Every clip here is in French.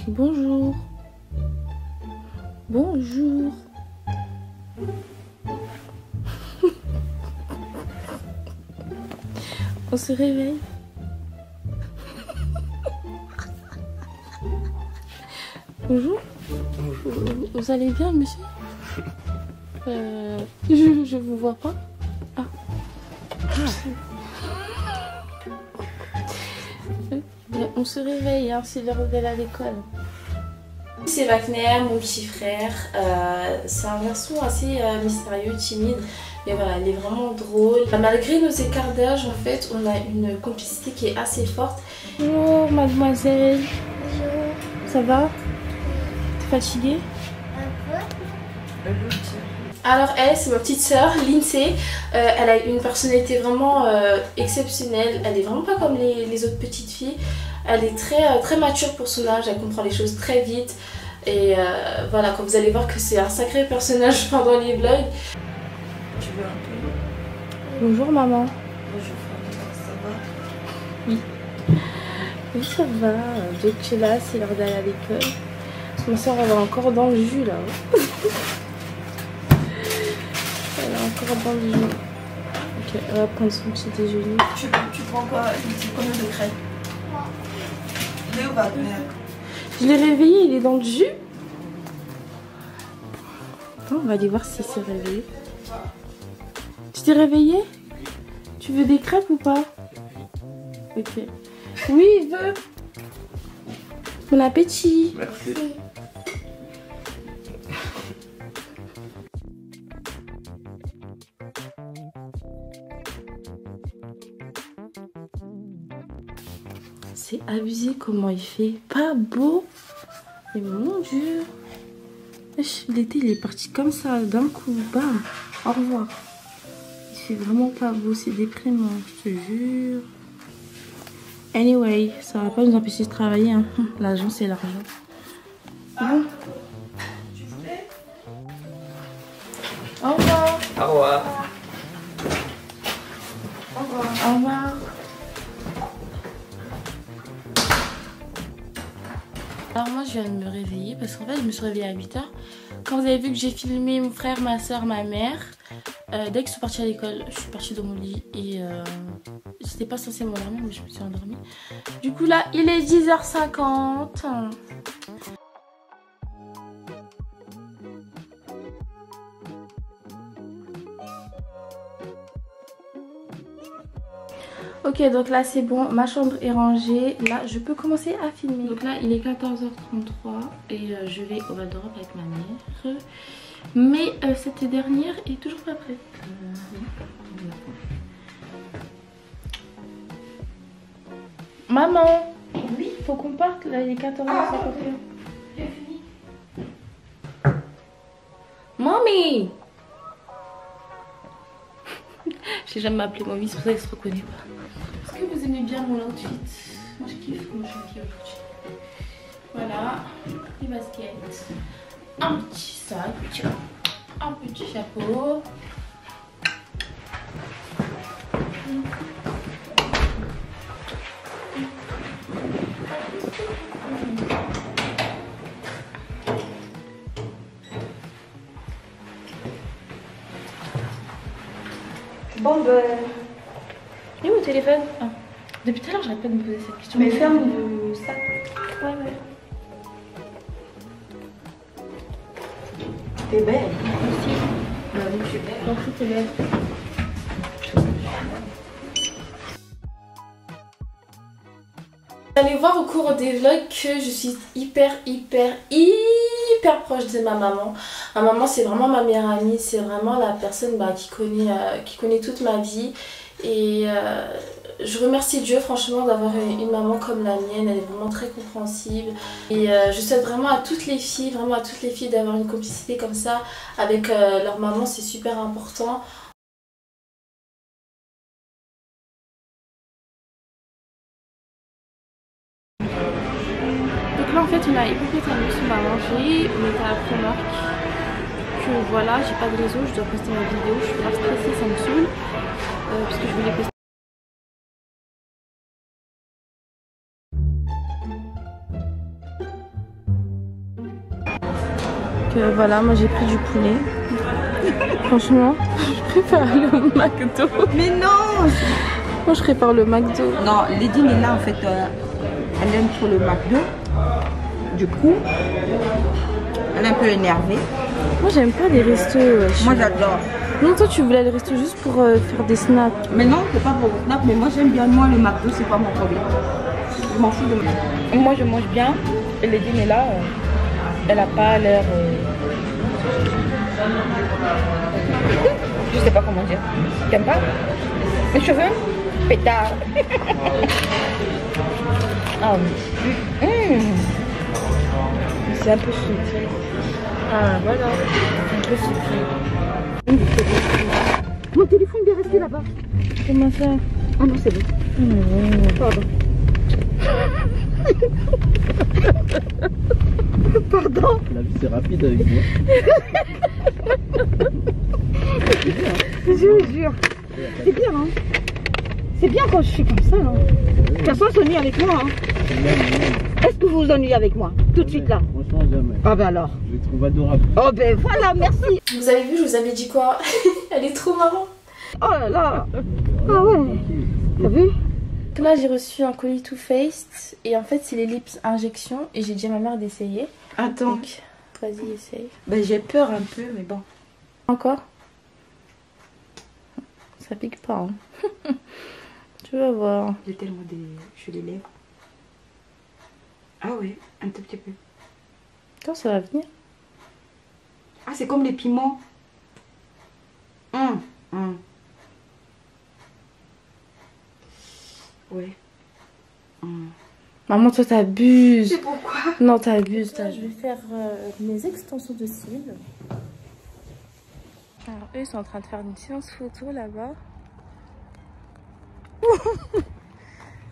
Bonjour. Bonjour. On se réveille. Bonjour. Bonjour. Vous allez bien, monsieur? Je vous vois pas. Ah. On se réveille, hein, c'est l'heure d'aller à l'école. C'est Wagner, mon petit frère. C'est un garçon assez mystérieux, timide. Mais voilà, il est vraiment drôle. Malgré nos écarts d'âge, en fait, on a une complicité qui est assez forte. Bonjour, mademoiselle. Bonjour. Ça va? T'es fatiguée? Un peu. Alors elle, c'est ma petite sœur, Lindsay. Elle a une personnalité vraiment exceptionnelle. Elle est vraiment pas comme les autres petites filles. Elle est très mature pour son âge. Elle comprend les choses très vite. Et voilà, quand vous allez voir que c'est un sacré personnage pendant les vlogs. Tu veux un peu? Bonjour maman. Bonjour Fabien, ça va? Oui. Oui, ça va. Dès que tu es là, c'est l'heure d'aller à l'école. Ma soeur, elle est encore dans le jus là. Elle est encore dans le jus. Ok, elle va prendre son petit déjeuner. Tu prends quoi? Combien de crêpes? Il est où Wagner? Je l'ai réveillé, il est dans le jus. Attends, on va aller voir s'il s'est réveillé. Tu t'es réveillé? Tu veux des crêpes ou pas? Ok. Oui, il veut. Bon appétit. Merci. C'est abusé comment il fait. Pas beau. Mais mon Dieu. L'été, il est parti comme ça, d'un coup. Bam. Au revoir. Il fait vraiment pas beau. C'est déprimant, je te jure. Anyway, ça va pas nous empêcher de travailler. Hein. L'argent, c'est l'argent. Bon. Au revoir. Au revoir. Au revoir. Au revoir. Alors moi je viens de me réveiller parce qu'en fait je me suis réveillée à 8 h. Quand vous avez vu que j'ai filmé mon frère, ma soeur, ma mère, dès qu'ils sont partis à l'école, je suis partie dans mon lit et c'était pas censé m'endormir mais je me suis endormie. Du coup là il est 10h50. Ok, donc là c'est bon, ma chambre est rangée. Là je peux commencer à filmer. Donc là il est 14h33 et je vais au Val d'Europe avec ma mère. Mais cette dernière est toujours pas prête. Maman, oui, faut qu'on parte là, il est 14h51. J'ai fini. Mommy. Je sais jamais appeler mamie, c'est pour ça qu'elle se reconnaît pas. Est-ce que vous aimez bien mon outfit? Moi je kiffe mon outfit aujourd'hui. Voilà, les baskets, un petit sac, un petit chapeau. Bon ben... Il est où le téléphone? Ah. Depuis tout à l'heure j'arrête pas de me poser cette question. Mais ferme le sac. Ouais ouais. T'es belle. Merci. Bah oui, tu es belle. Merci, t'es belle. Vous allez voir au cours des vlogs que je suis hyper proche de ma maman. Ma maman c'est vraiment ma meilleure amie, c'est vraiment la personne qui connaît toute ma vie. Et je remercie Dieu franchement d'avoir une maman comme la mienne, elle est vraiment très compréhensible. Et je souhaite vraiment à toutes les filles, d'avoir une complicité comme ça avec leur maman, c'est super important. Donc là en fait on a Hippopotamus, on va manger, on est à la Primark. Que voilà, j'ai pas de réseau, je dois poster ma vidéo, je suis grave stressée, ça me saoule. Parce que je voulais poster. Que voilà, moi j'ai pris du poulet. Franchement, je préfère le McDo. Mais non! Moi je prépare le McDo. Non, Lady est là en fait, elle aime trop le McDo. Du coup, elle est un peu énervée. Moi j'aime pas les restos. Moi j'adore. Non, toi tu voulais aller resto juste pour faire des snaps. Mais non, c'est pas pour le snap, mais moi j'aime bien. Moi le McDo, c'est pas mon problème. Je m'en fous de moi. Moi je mange bien. Et Lady est là, elle a pas l'air. Je sais pas comment dire. T'aimes pas? Mes cheveux? Pétard. Oh. C'est un peu sweet. Ah voilà. Un peu sweet. Mon téléphone est resté là-bas. Comment ça? Ah non, c'est bon. Pardon. Pardon. La vie c'est rapide avec moi. Je vous jure. C'est bien, hein. C'est bien quand je suis comme ça, hein. Personne s'ennuie avec moi, hein. Est-ce que vous vous ennuyez avec moi? Tout de suite là? Franchement jamais. Ah ben alors. Je les trouve adorables. Oh ben voilà, merci. Vous avez vu, je vous avais dit quoi? Elle est trop marrante. Oh là là. Ah ouais. T'as vu? Donc là j'ai reçu un colis Too Faced et en fait c'est les lips injection et j'ai dit à ma mère d'essayer. Attends. Donc vas-y essaye. Ben j'ai peur un peu, mais bon. Encore? Ça pique pas hein. Tu vas voir. J'ai tellement sur les lèvres. Ah oui, un tout petit peu. Quand ça va venir? Ah c'est comme les piments. Ouais. Maman toi t'abuses. C'est pourquoi? Non t'abuses. Je vais faire mes extensions de cils. Alors eux ils sont en train de faire une séance photo là-bas.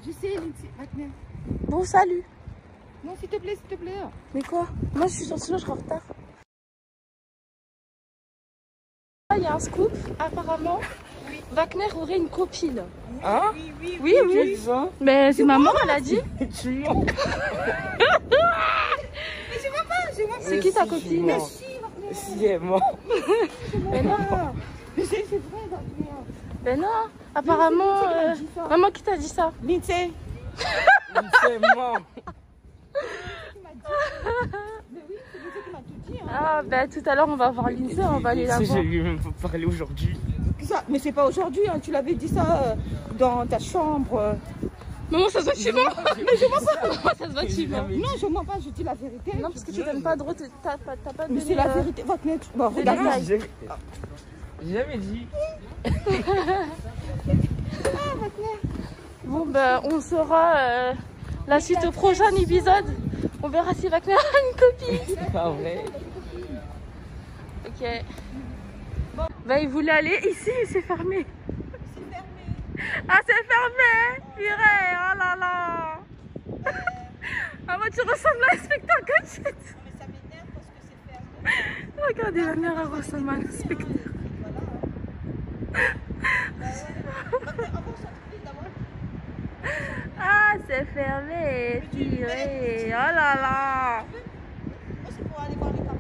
Je sais, Lindsay, maintenant. Bon salut. Non, s'il te plaît, s'il te plaît. Mais quoi? Moi je suis sinon je serai en retard. Il y a un scoop, apparemment. Oui. Wagner aurait une copine. Hein? Oui. Mais c'est maman, elle a dit. Tu mens. Mais je vois pas. C'est qui ta copine? Mais si, elle ment. Mais non. Mais c'est vrai, Wagner. Mais non, apparemment. Maman qui t'a dit ça? Lindsay. Lindsay ment. Mais oui, c'est Lindsay qui m'a tout dit. Hein. Ah, ben tout à l'heure on va voir Lindsay, on va aller la voir. Je lui ai même pas parlé aujourd'hui. Mais c'est pas aujourd'hui, hein. Tu l'avais dit ça dans ta chambre. Maman, ça se voit que tu mens. Mais je mens pas. Maman, ça se voit que tu mens. Non, je mens pas, je dis la vérité. Non, parce que tu donnes pas de retour. T'as pas Mais donné. c'est la vérité. Wagner, bon, regarde. J'ai jamais dit. Bon, ben on saura la suite au prochain épisode. On verra si Wagner a une copine. C'est pas vrai. Ok. Bah, il voulait aller ici, c'est fermé. C'est fermé. Ah, c'est fermé. Purée, oh là là. Ah, moi, tu ressembles à l'inspecteur Gadget. Mais ça m'énerve parce que c'est fermé. Regardez, la mère, elle ressemble à l'inspecteur. Ah, c'est fermé, purée. Oh là là. Moi, c'est pour aller voir les parfums.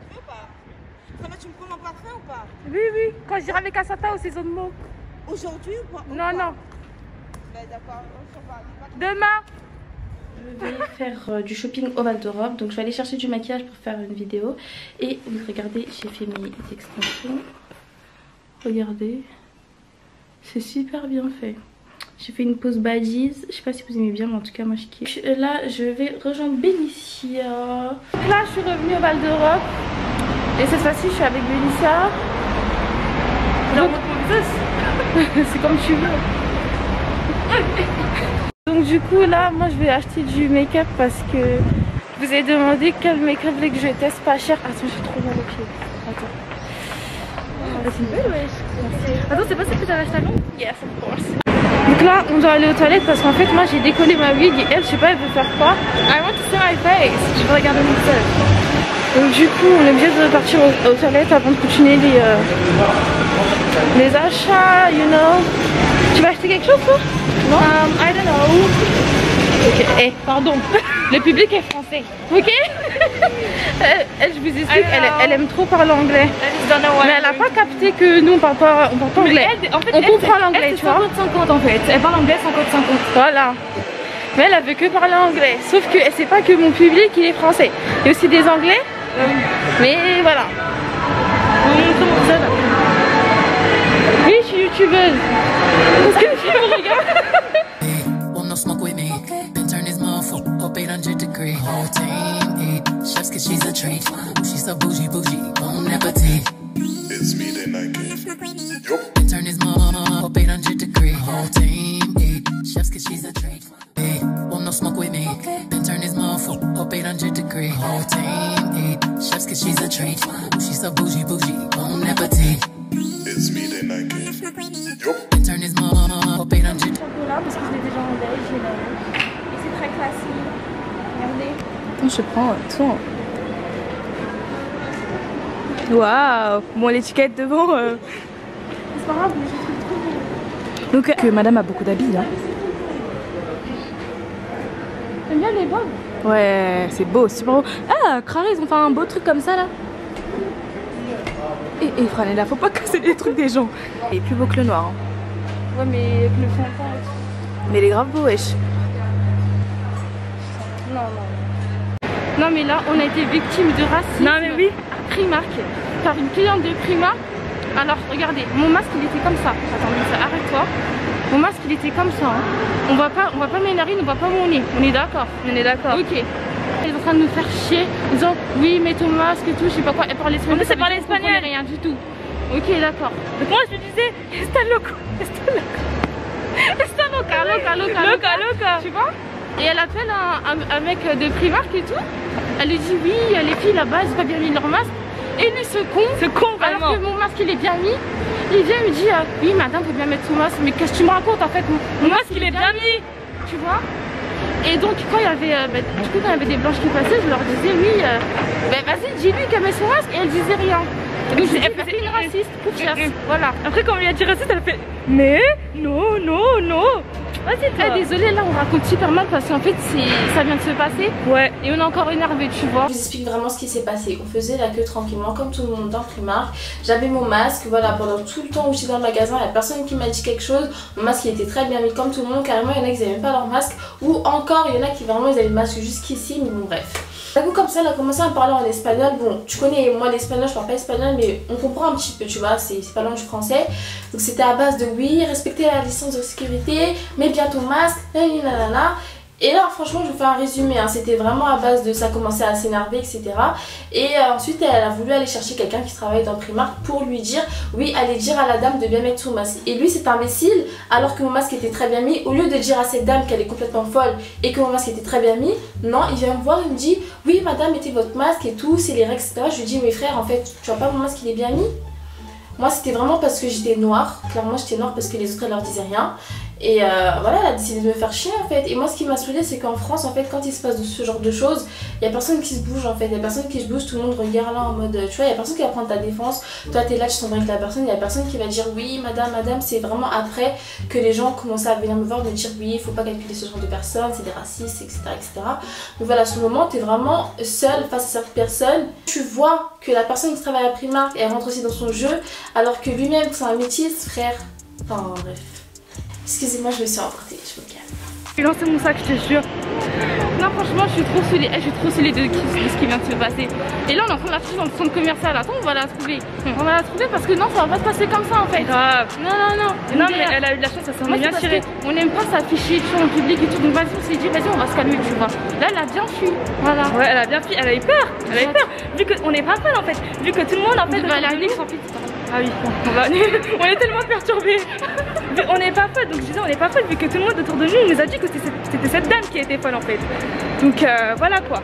Tu veux pas? Comment tu me prends mon parfum ou pas? Oui, quand j'irai avec Asata au saison de mots. Aujourd'hui ou pas? Non. Ben d'accord, on va Demain. Je vais faire du shopping au Val d'Europe, donc je vais aller chercher du maquillage pour faire une vidéo. Et regardez, j'ai fait mes extensions. Regardez, c'est super bien fait. J'ai fait une pause baddies, je sais pas si vous aimez bien, mais en tout cas moi je kiffe. Là je vais rejoindre Bénicia. Là je suis revenue au Val d'Europe et cette fois-ci je suis avec Bénicia. C'est comme tu veux. Donc du coup là moi je vais acheter du make-up parce que vous avez demandé quel make-up voulez que je teste pas cher. Attends, j'ai trop mal aux pieds. Attends. C'est une belle wesh. Attends, c'est pas celle que t'avais acheté à Londres? Yes, of course. Donc là, on doit aller aux toilettes parce qu'en fait, moi j'ai décollé ma wig et elle, je sais pas, elle veut faire quoi. I want to see my face. Je veux regarder mon visage. Donc du coup, on est obligé de partir aux toilettes avant de continuer les achats, you know. Tu vas acheter quelque chose, toi? Non? I don't know. Ok, hey, pardon. Le public est français. Ok. Elle, je vous explique, elle aime trop parler anglais. Mais elle n'a pas capté que nous on parle pas anglais. En fait, on comprend l'anglais, tu vois. 50 en fait. Elle parle anglais 50-50. Voilà. Mais elle veut que parler anglais. Sauf qu'elle sait pas que mon public il est français. Il y a aussi des anglais. Mais voilà. Oui, je suis youtubeuse. Parce que tu me regardes. Smoke with me, then turn his mouth up 800 degrees. Whole team eat chefs cause she's a treat. She's so bougie, bon appetit. It's me, they like it. Then turn his mouth up 800 degrees. Whole team eat chefs cause she's a treat. Hey, want no smoke with me, then turn his mouth up 800 degrees. Whole team eat chefs cause she's a treat. She's so bougie, bon appetit. It's me, they like it. Then turn his mouth up 800. Là parce que je l'ai déjà en beige et c'est très classique. Regardez. Je prends tout. Waouh. Bon, l'étiquette devant. C'est pas grave, mais je trouve trop beau. Donc que madame a beaucoup d'habits. Hein. T'aimes bien les bobs? Ouais, c'est beau, super beau. Ah, Crara, ils ont fait un beau truc comme ça là. Et Franella, faut pas casser les trucs des gens. Il est plus beau que le noir. Hein. Ouais, mais avec le fond de teint et tout. Mais il est grave beau, wesh. Non. Non, mais là, on a été victime de racisme. Non, mais oui. À Primark, par une cliente de Primark. Alors, regardez, mon masque, il était comme ça. Attends, arrête-toi. Mon masque, il était comme ça. Hein. On va pas mes narines, on voit pas mon nez. On est d'accord? On est d'accord. Ok. Elle est en train de nous faire chier. En disant, oui, mets ton masque et tout, je sais pas quoi. Elle parle espagnol. En plus, elle parle espagnol. Rien du tout. Ok, d'accord. Donc moi, je lui disais, está loco. Loca. Tu vois? Et elle appelle un mec de Primark et tout. Elle lui dit oui, les filles là-bas, elles ont pas bien mis leur masque. Et lui ce con vraiment. Alors que mon masque il est bien mis. Il vient me dit oui madame faut bien mettre son masque. Mais qu'est-ce que tu me racontes en fait? Mon masque il est bien mis. Tu vois? Et donc quand il y avait quand il y avait des blanches qui passaient, je leur disais oui vas-y dis-lui qu'elle met son masque et elle disait rien. Et donc elle fait une raciste pour voilà. Après quand on lui a dit raciste, elle fait mais non. Vas-y toi. Désolée, là on raconte super mal parce qu'en fait ça vient de se passer. Ouais. Et on est encore énervé, tu vois. Je vous explique vraiment ce qui s'est passé. On faisait la queue tranquillement comme tout le monde dans Primark. J'avais mon masque, voilà, pendant tout le temps où j'étais dans le magasin, il n'y a personne qui m'a dit quelque chose. Mon masque il était très bien mis comme tout le monde. Carrément il y en a qui n'avaient même pas leur masque. Ou encore il y en a qui vraiment ils avaient le masque jusqu'ici, mais bon bref. Du coup comme ça elle a commencé à me parler en espagnol. Bon tu connais moi l'espagnol, je parle pas espagnol mais on comprend un petit peu tu vois, c'est pas loin du français. Donc c'était à base de oui, respecter la distance de sécurité, mets bien ton masque, nanana. Et là franchement je vous fais un résumé, hein. C'était vraiment à base de ça commençait à s'énerver etc. Et ensuite elle a voulu aller chercher quelqu'un qui travaille dans Primark pour lui dire oui allez dire à la dame de bien mettre son masque. Et lui c'est imbécile alors que mon masque était très bien mis, au lieu de dire à cette dame qu'elle est complètement folle et que mon masque était très bien mis, non il vient me voir, il me dit oui madame mettez votre masque et tout, c'est les règles etc. Je lui dis mais frère en fait tu vois pas mon masque il est bien mis. Moi c'était vraiment parce que j'étais noire, clairement j'étais noire parce que les autres elles leur disaient rien. Et voilà, elle a décidé de me faire chier en fait. Et moi ce qui m'a saoulée c'est qu'en France en fait quand il se passe ce genre de choses, il y a personne qui se bouge en fait. Il y a personne qui se bouge, tout le monde regarde là en mode tu vois, il y a personne qui va prendre ta défense. Toi t'es là, tu t'en vas avec la personne, il y a personne qui va dire oui madame. C'est vraiment après que les gens commencent à venir me voir me dire oui il faut pas calculer ce genre de personnes, c'est des racistes etc. Donc voilà, sur le moment t'es vraiment seule face à cette personne. Tu vois que la personne qui travaille à Primark elle rentre aussi dans son jeu alors que lui-même c'est un métis frère. Enfin bref. Excusez-moi, je me suis emportée, je me calme. J'ai lancé mon sac, je te jure. Non, franchement, je suis trop saoulée. Je suis trop saoulée de ce qui vient de se passer. Et là, on est en train de la trouver dans le centre commercial. Attends, on va la trouver. On va la trouver parce que non, ça va pas se passer comme ça en fait. Grave. Non, mais elle a eu de la chance, ça s'en est bien tiré. On n'aime pas s'afficher en public et tout. Donc, vas-y, on s'est dit, vas-y, on va se calmer, tu vois. Là, elle a bien fui. Voilà. Ouais, elle a bien fui. Elle a eu peur. Vu qu'on est pas folle en fait. Vu que tout le monde en fait. Elle a eu sans pitié. Ah oui, on est tellement perturbés. On n'est pas folle, donc je disais on n'est pas folle vu que tout le monde autour de nous nous a dit que c'était cette dame qui était folle en fait. Donc voilà quoi.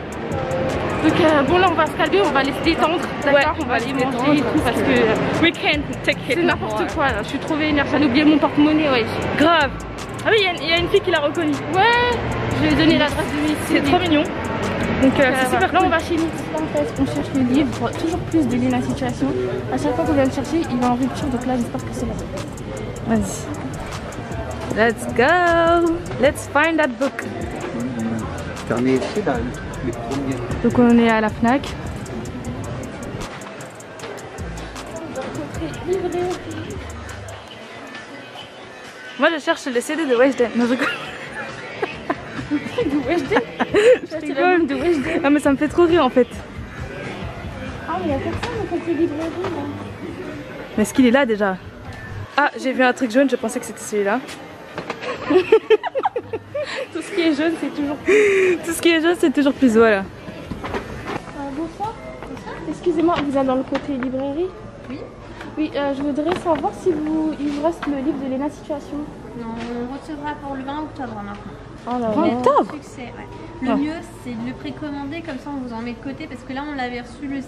Donc bon là on va se calmer, on va les détendre, d'accord, on va aller manger et tout parce que we can't take it. C'est n'importe quoi là, je suis trop vénère, j'ai oublié mon porte-monnaie, ouais. Grave. Ah oui, il y a une fille qui l'a reconnue. Ouais, je lui ai donné l'adresse de Nice, c'est trop mignon. Donc c'est super. Là on va chez Nice, en fait on cherche le livre, toujours plus de Lena Situation. À chaque fois qu'on vient le chercher, il va en rupture, donc là j'espère que c'est là. Vas-y. Let's go! Let's find that book. T'en es ici dans les premiers. Donc on est à la Fnac. Moi je cherche le CD de Weshden. Non, je rigole. De Weshden? Je rigole. De Weshden. Ah mais ça me fait trop rire en fait. Ah mais il y a personne dans cette librairie là. Mais est-ce qu'il est là déjà? Ah j'ai vu un truc jaune, je pensais que c'était celui-là. Tout ce qui est jaune c'est toujours plus. Tout ce qui est jaune c'est toujours plus, voilà. Bonsoir. Excusez-moi, vous êtes dans le côté librairie? Oui. Oui, je voudrais savoir si il vous reste le livre de Lena Situation. Non, on recevra pour le 20 octobre maintenant. Oh là 20 octobre? Succès, ouais. Le mieux c'est de le précommander, comme ça on vous en met de côté parce que là on l'avait reçu le 6.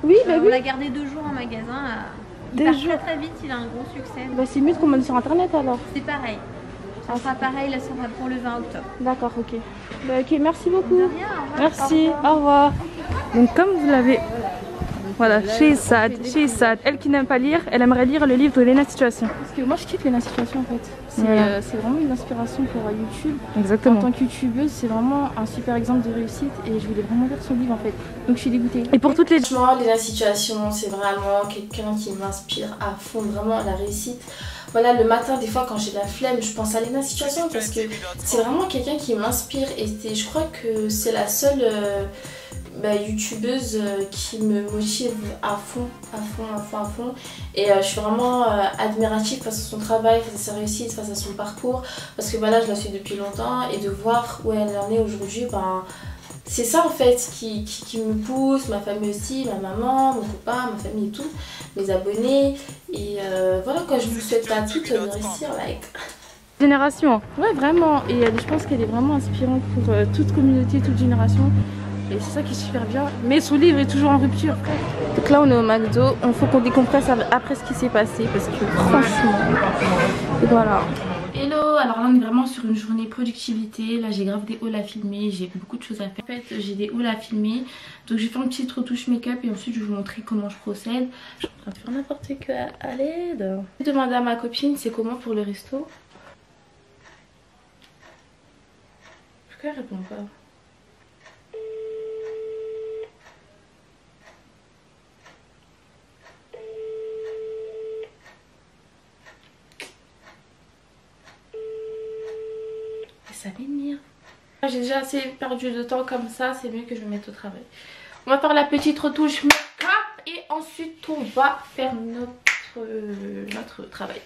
Oui, bah on oui. l'a gardé 2 jours en magasin. Il Deux part jours. très vite, il a un gros succès. Bah c'est mieux de commander sur internet alors. C'est pareil. Ça sera pareil, là ça sera pour le 20 octobre. D'accord, ok. Bah ok, merci beaucoup. De rien, au revoir. Merci, au revoir. Donc comme vous l'avez... Voilà, she's sad, she's sad. Elle qui n'aime pas lire, elle aimerait lire le livre de Lena Situation. Parce que moi je kiffe Lena Situation en fait. C'est vraiment une inspiration pour YouTube. Exactement. En tant que youtubeuse, c'est vraiment un super exemple de réussite et je voulais vraiment lire son livre en fait. Donc je suis dégoûtée. Et pour toutes les... Franchement, Lena Situation, c'est vraiment quelqu'un qui m'inspire à fond, vraiment la réussite. Voilà, le matin, des fois, quand j'ai la flemme, je pense à Lena Situation parce que c'est vraiment quelqu'un qui m'inspire et je crois que c'est la seule youtubeuse qui me motive à fond. Et je suis vraiment admirative face à son travail, face à sa réussite, face à son parcours. Parce que voilà, je la suis depuis longtemps et de voir où elle en est aujourd'hui, c'est ça en fait qui me pousse, ma famille aussi, ma maman, mon copain, ma famille et tout, mes abonnés. Et voilà quoi, je vous souhaite à toutes de réussir, Génération. Ouais, vraiment. Et je pense qu'elle est vraiment inspirante pour toute communauté, toute génération. Et c'est ça qui est super bien. Mais son livre est toujours en rupture. Donc là, on est au McDo. Il faut qu'on décompresse après ce qui s'est passé. Parce que franchement, voilà. Hello, alors là on est vraiment sur une journée productivité. Là j'ai grave des hauls à filmer, j'ai beaucoup de choses à faire. En fait j'ai des hauls à filmer. Donc je vais faire une petite retouche make-up et ensuite je vais vous montrer comment je procède. Je suis en train de faire n'importe quoi à l'aide. Je vais demander à ma copine c'est comment pour le resto. Pourquoi elle répond pas? Ça m'énerve. J'ai déjà assez perdu de temps comme ça, c'est mieux que je me mette au travail. On va faire la petite retouche make-up et ensuite on va faire notre travail.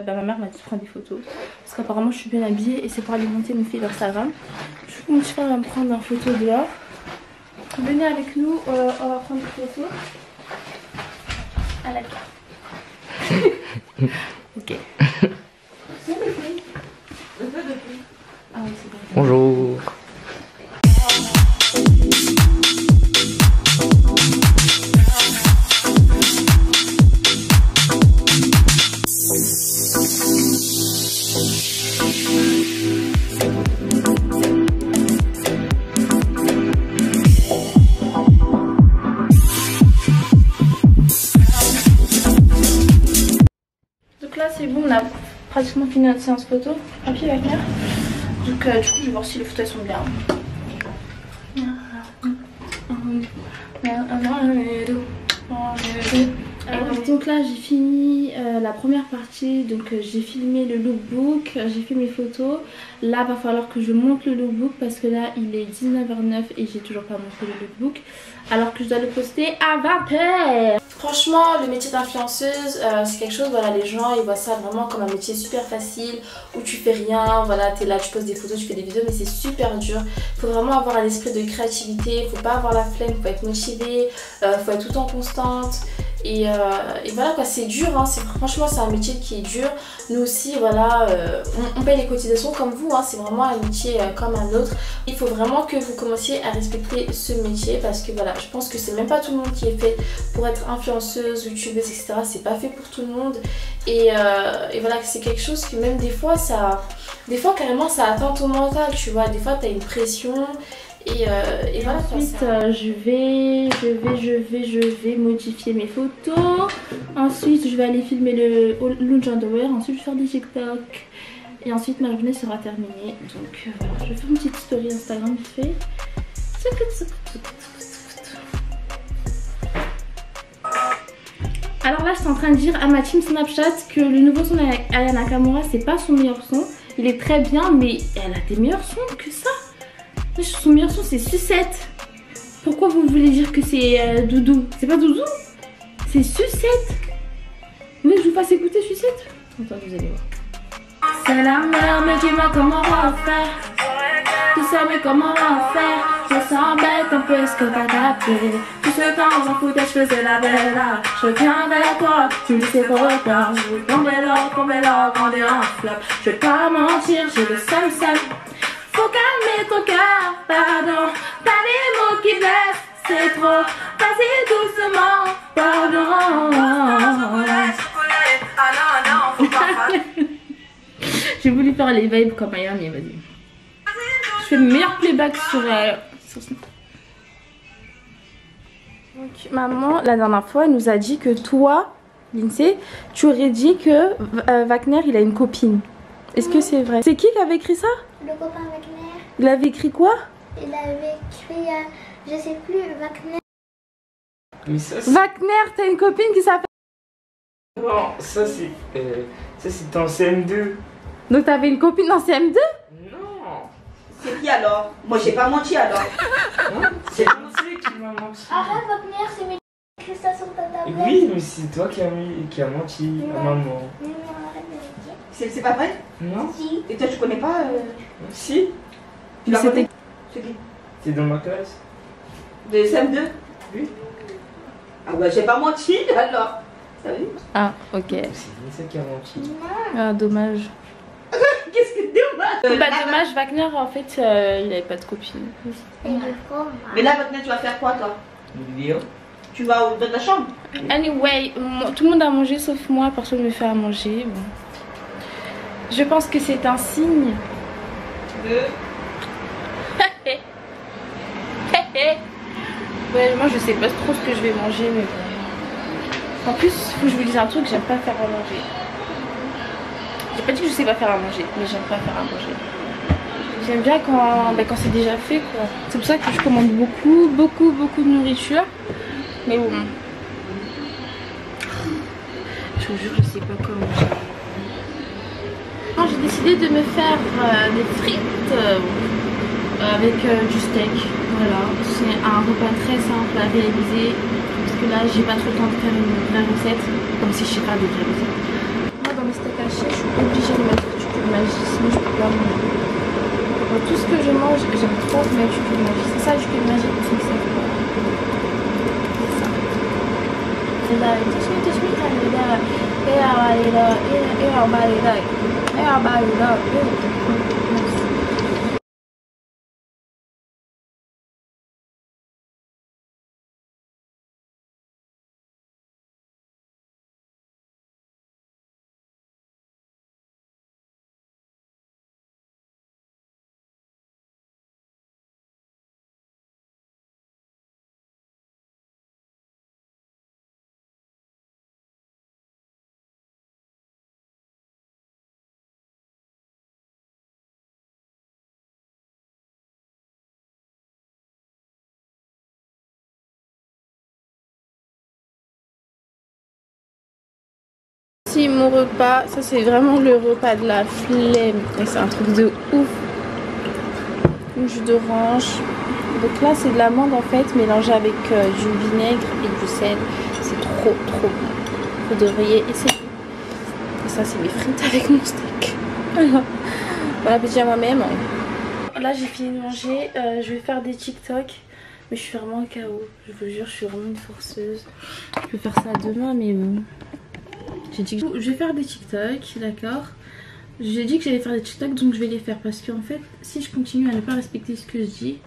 Ma mère m'a dit de prendre des photos parce qu'apparemment je suis bien habillée et c'est pour alimenter mes filles Instagram. Mon petit frère va me prendre en photo dehors. Venez avec nous, on va prendre des photos à la carte. Ok. Ah oui, c'est bon. Bonjour. C'est bon, on a pratiquement fini notre séance photo. Un pied avec mère. Donc du coup je vais voir si les photos sont bien. Donc là j'ai fini la première partie, donc j'ai filmé le lookbook, j'ai fait mes photos. Là va falloir que je monte le lookbook parce que là il est 19h09 et j'ai toujours pas monté le lookbook alors que je dois le poster à 20h. Franchement le métier d'influenceuse c'est quelque chose, voilà, les gens ils voient ça vraiment comme un métier super facile où tu fais rien, voilà, t'es là, tu poses des photos, tu fais des vidéos, mais c'est super dur. Faut vraiment avoir un esprit de créativité, faut pas avoir la flemme, faut être motivé, faut être tout le temps constante. Et voilà quoi, c'est dur, hein. Franchement c'est un métier qui est dur. Nous aussi voilà, on paye les cotisations comme vous, hein. C'est vraiment un métier comme un autre. Il faut vraiment que vous commenciez à respecter ce métier parce que voilà, je pense que c'est même pas tout le monde qui est fait pour être influenceuse, youtubeuse, etc. C'est pas fait pour tout le monde. Et voilà, c'est quelque chose que même des fois carrément ça atteint ton mental, tu vois. Des fois t'as une pression. Et voilà. Ensuite je vais modifier mes photos. Ensuite je vais aller filmer le lounge underwear. Ensuite je vais faire des TikTok. Et ensuite ma journée sera terminée. Donc voilà, je vais faire une petite story Instagram vite fait. Alors là je suis en train de dire à ma team Snapchat que le nouveau son d'Aya Nakamura c'est pas son meilleur son. Il est très bien mais elle a des meilleurs sons que ça. Son meilleur son c'est Sucette. Pourquoi vous voulez dire que c'est Doudou? C'est pas Doudou, c'est Sucette. Vous voulez que je vous fasse écouter Sucette? Attends, vous allez voir. C'est la merde mais dis-moi comment on va faire. Tu sais mais comment on va faire. Je sens bête un peu ce que t'as capté. Tout ce temps j'en foutais, je faisais la belle là. Je viens vers toi, tu le sais trop tard. Je veux tomber là, grandir en flop. Je vais pas mentir, j'ai le seum. Faut calmer ton cœur, pardon. T'as les mots qui blessent, c'est trop. Vas-y doucement, pardon. J'ai voulu faire les vibes comme Aya, mais vas-y. Je fais le meilleur playback sur Snap. Donc maman, la dernière fois, elle nous a dit que toi, Lindsay, tu aurais dit que Wagner, il a une copine. Est-ce que c'est vrai? C'est qui avait écrit ça? Le copain Wagner. Il avait écrit quoi? Il avait écrit, je sais plus, Wagner. Mais ça, Wagner, t'as une copine qui s'appelle... non, ça c'est en CM2. Donc t'avais une copine en CM2? Non. C'est qui alors? Moi j'ai pas menti alors. Hein? C'est Lindsay qui m'a menti. Arrête Wagner, c'est mes écrit ça sur ta tablette. Oui, mais c'est toi qui a menti à maman. Non, arrête de le dire. C'est pas vrai? Non. Si. Et toi tu connais pas Si. Tu la connais? C'est qui? T'es dans ma classe. De SM2? Oui. Ah ouais, j'ai pas menti alors. T'as vu? Ah, ok. C'est Lindsay qui a menti. Ah, dommage. Qu'est-ce que dommage? Bah dommage, Wagner en fait il avait pas de copine. Mais là maintenant tu vas faire quoi toi? Une vidéo. Tu vas dans ta chambre? Anyway, tout le monde a mangé sauf moi, personne ne me fait à manger. Bon. Je pense que c'est un signe. Ouais, moi je sais pas trop ce que je vais manger, mais bon. En plus, faut que je vous dise un truc, j'aime pas faire à manger. J'ai pas dit que je sais pas faire à manger, mais j'aime pas faire à manger. J'aime bien quand c'est déjà fait quoi. C'est pour ça que je commande beaucoup de nourriture. Mais bon. Je vous jure, je sais pas comment manger. Non, j'ai décidé de me faire des frites avec du steak. Voilà, c'est un repas très simple à réaliser. Parce que là, j'ai pas trop le temps de faire une vraie recette. Comme si je sais pas des vraies recettes. Moi, dans mes steaks hachés, je suis obligée de mettre du cube magie, sinon je peux pas manger. Dans tout ce que je mange, j'aime trop mettre du cube magie. C'est ça, du cube magie, c'est ça. C'est ça. C'est là, touch me, Merci. Voici mon repas. Ça c'est vraiment le repas de la flemme. Et c'est un truc de ouf. Un jus d'orange. Donc là c'est de l'amande en fait mélangé avec du vinaigre et du sel. C'est trop bon. Vous devriez essayer. Et ça c'est mes frites avec mon steak. Voilà. Bon appétit à moi-même. Là j'ai fini de manger. Je vais faire des TikTok. Mais je suis vraiment au KO. Je vous jure je suis vraiment une forceuse. Je peux faire ça demain mais bon. J'ai dit que je vais faire des TikTok, d'accord. J'ai dit que j'allais faire des TikTok donc je vais les faire. Parce qu'en fait si je continue à ne pas respecter ce que je dis,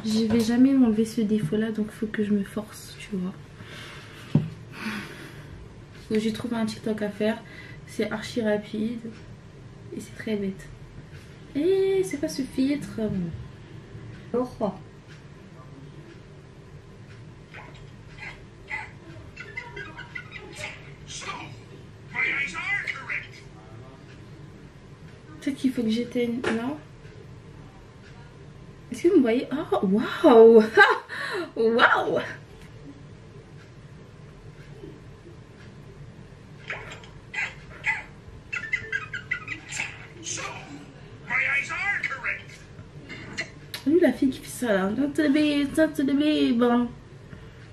je vais jamais m'enlever ce défaut là. Donc il faut que je me force, tu vois. Donc j'ai trouvé un TikTok à faire. C'est archi rapide. Et c'est très bête. Et c'est pas ce filtre. Oh. Peut-être qu'il faut que j'éteigne, non? Est-ce que vous me voyez? Oh, waouh! Waouh! Lui, la fille qui fait ça là, don't to the babe. Bon.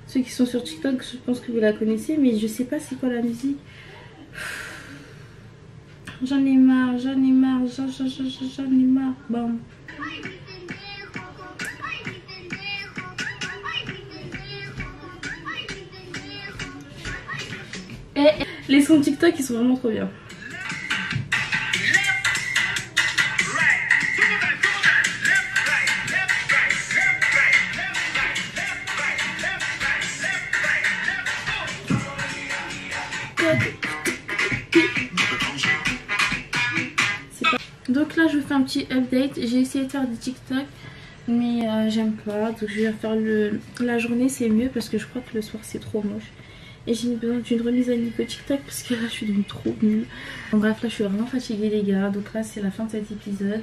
Ceux qui sont sur TikTok, je pense que vous la connaissez, mais je sais pas c'est quoi la musique. J'en ai marre, j'en ai marre. Bon. Et les sons TikTok ils sont vraiment trop bien. Donc là je vous fais un petit update. J'ai essayé de faire des TikTok mais j'aime pas. Donc je vais faire la journée, c'est mieux parce que je crois que le soir c'est trop moche. Et j'ai besoin d'une remise à niveau TikTok parce que là je suis devenue trop nulle. Bon, bref là je suis vraiment fatiguée les gars. Donc là c'est la fin de cet épisode.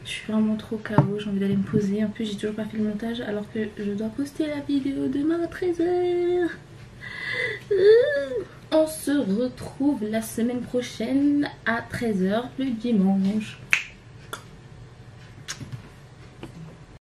Je suis vraiment trop KO, j'ai envie d'aller me poser. En plus j'ai toujours pas fait le montage alors que je dois poster la vidéo demain à 13 h. On se retrouve la semaine prochaine à 13 h le dimanche.